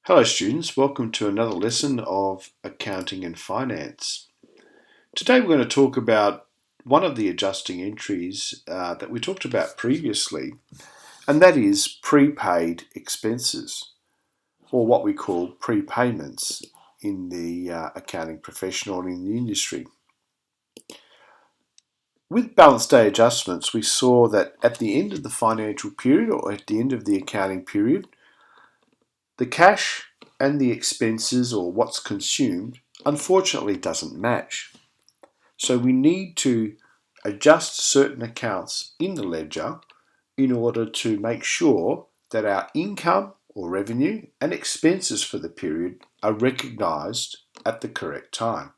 Hello students, welcome to another lesson of Accounting and Finance. Today we're going to talk about one of the adjusting entries that we talked about previously, and that is prepaid expenses, or what we call prepayments in the accounting profession or in the industry. With balance day adjustments, we saw that at the end of the financial period or at the end of the accounting period, the cash and the expenses, or what's consumed, unfortunately doesn't match. So we need to adjust certain accounts in the ledger in order to make sure that our income or revenue and expenses for the period are recognised at the correct time.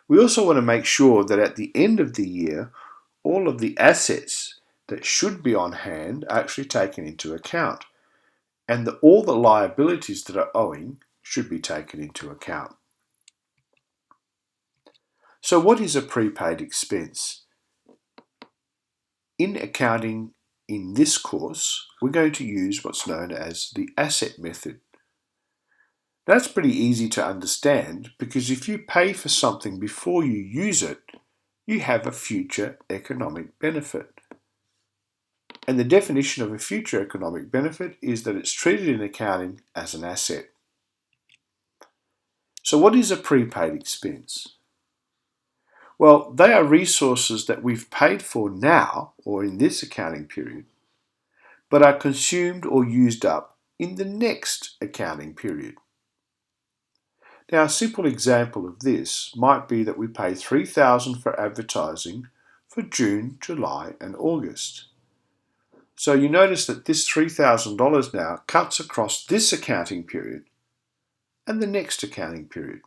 We also want to make sure that at the end of the year, all of the assets that should be on hand are actually taken into account, and that all the liabilities that are owing should be taken into account. So what is a prepaid expense? In accounting, in this course, we're going to use what's known as the asset method. That's pretty easy to understand because if you pay for something before you use it, you have a future economic benefit. And the definition of a future economic benefit is that it's treated in accounting as an asset. So what is a prepaid expense? Well, they are resources that we've paid for now, or in this accounting period, but are consumed or used up in the next accounting period. Now, a simple example of this might be that we pay $3,000 for advertising for June, July and August. So you notice that this $3,000 now cuts across this accounting period and the next accounting period.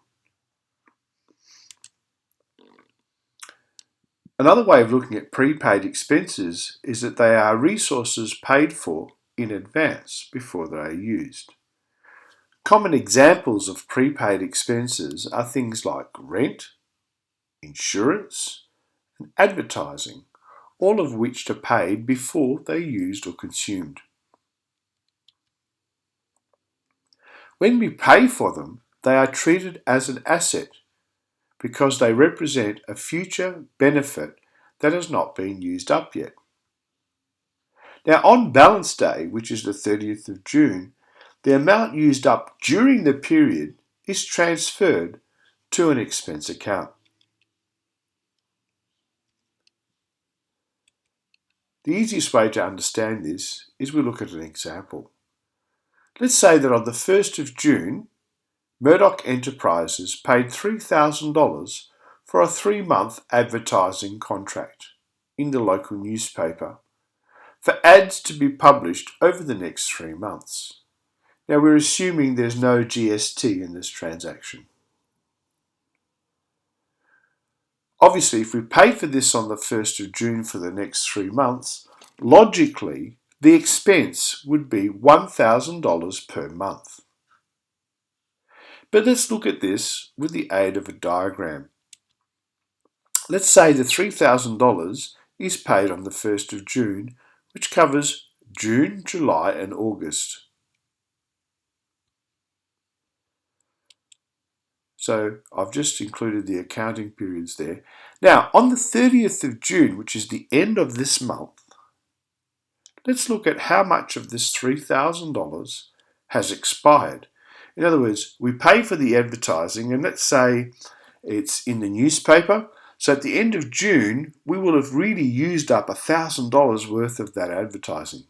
Another way of looking at prepaid expenses is that they are resources paid for in advance before they are used. Common examples of prepaid expenses are things like rent, insurance, and advertising, all of which are paid before they are used or consumed. When we pay for them, they are treated as an asset because they represent a future benefit that has not been used up yet. Now, on balance day, which is the 30th of June, the amount used up during the period is transferred to an expense account. The easiest way to understand this is we look at an example. Let's say that on the 1st of June, Murdoch Enterprises paid $3,000 for a 3-month advertising contract in the local newspaper for ads to be published over the next 3 months. Now we're assuming there's no GST in this transaction. Obviously, if we paid for this on the 1st of June for the next 3 months, logically, the expense would be $1,000 per month. But let's look at this with the aid of a diagram. Let's say the $3,000 is paid on the 1st of June, which covers June, July and August. So I've just included the accounting periods there. Now, on the 30th of June, which is the end of this month, let's look at how much of this $3,000 has expired. In other words, we pay for the advertising, and let's say it's in the newspaper. So at the end of June, we will have really used up $1,000 worth of that advertising.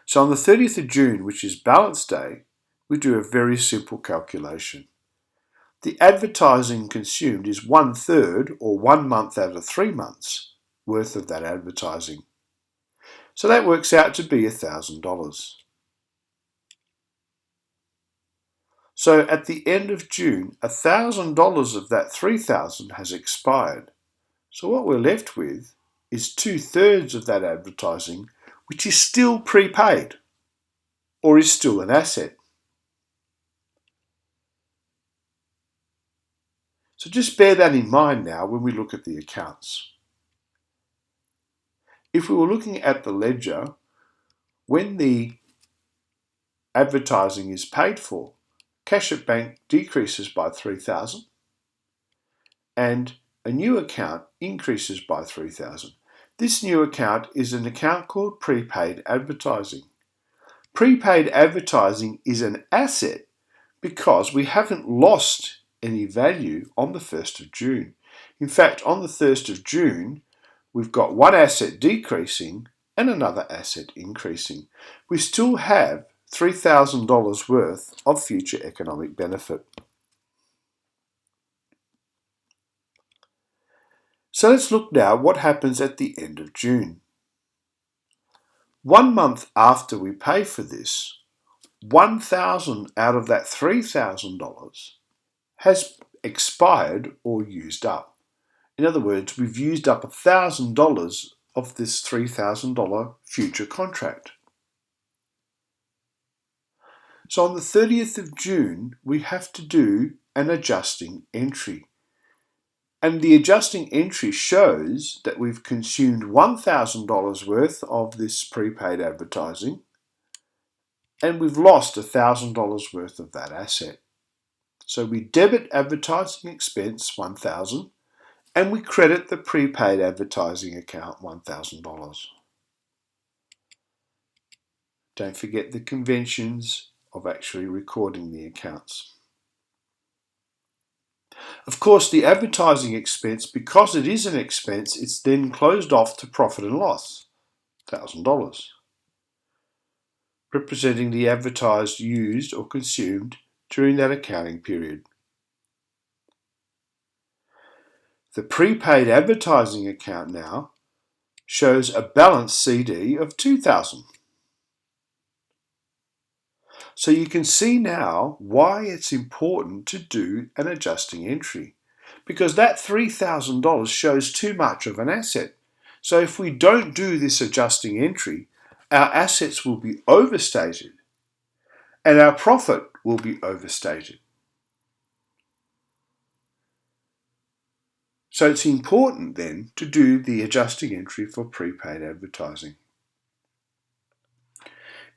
So on the 30th of June, which is balance day, we do a very simple calculation. The advertising consumed is 1/3, or 1 month out of 3 months, worth of that advertising. So that works out to be $1,000. So at the end of June, $1,000 of that $3,000 has expired. So what we're left with is 2/3 of that advertising, which is still prepaid, or is still an asset. So just bear that in mind now when we look at the accounts. If we were looking at the ledger, when the advertising is paid for, cash at bank decreases by $3,000 and a new account increases by $3,000. This new account is an account called Prepaid Advertising. Prepaid Advertising is an asset because we haven't lost any value on the 1st of June. In fact, on the 1st of June, we've got one asset decreasing and another asset increasing. We still have $3,000 worth of future economic benefit. So let's look now what happens at the end of June. 1 month after we pay for this, $1,000 out of that $3,000 has expired or used up. In other words, we've used up $1,000 of this $3,000 future contract. So on the 30th of June, we have to do an adjusting entry. And the adjusting entry shows that we've consumed $1,000 worth of this prepaid advertising and we've lost $1,000 worth of that asset. So we debit advertising expense $1,000 and we credit the prepaid advertising account $1,000. Don't forget the conventions of actually recording the accounts. Of course, the advertising expense, because it is an expense, it's then closed off to profit and loss, $1,000, representing the advertised, used or consumed during that accounting period. The prepaid advertising account now shows a balance CD of $2,000. So you can see now why it's important to do an adjusting entry, because that $3,000 shows too much of an asset. So if we don't do this adjusting entry, our assets will be overstated and our profit will be overstated. So it's important then to do the adjusting entry for prepaid advertising.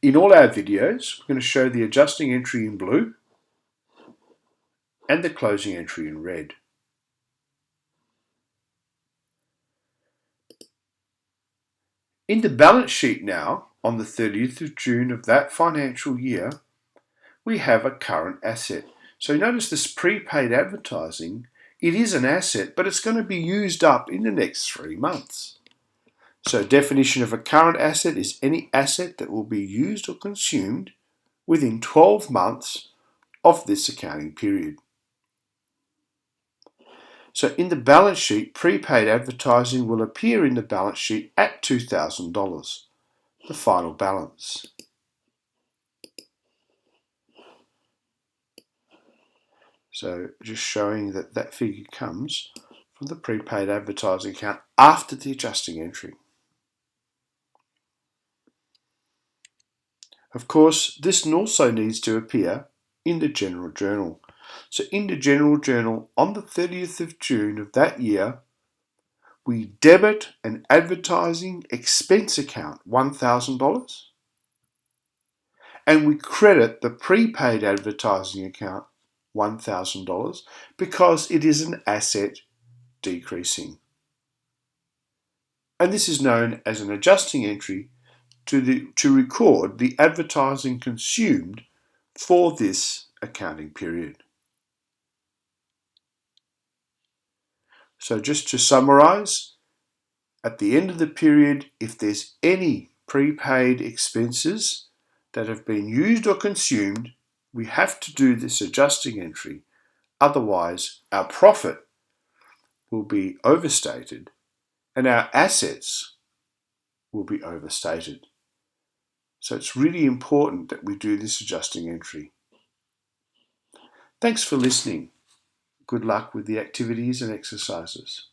In all our videos, we're going to show the adjusting entry in blue and the closing entry in red. In the balance sheet now, on the 30th of June of that financial year, we have a current asset. So notice this prepaid advertising, it is an asset, but it's going to be used up in the next 3 months. So definition of a current asset is any asset that will be used or consumed within 12 months of this accounting period. So in the balance sheet, prepaid advertising will appear in the balance sheet at $2,000, the final balance. So just showing that that figure comes from the prepaid advertising account after the adjusting entry. Of course, this also needs to appear in the general journal. So in the general journal, on the 30th of June of that year, we debit an advertising expense account $1,000 and we credit the prepaid advertising account $1,000 because it is an asset decreasing. And this is known as an adjusting entry to record the advertising consumed for this accounting period. So just to summarize, at the end of the period, if there's any prepaid expenses that have been used or consumed, we have to do this adjusting entry. Otherwise, our profit will be overstated and our assets will be overstated. So it's really important that we do this adjusting entry. Thanks for listening. Good luck with the activities and exercises.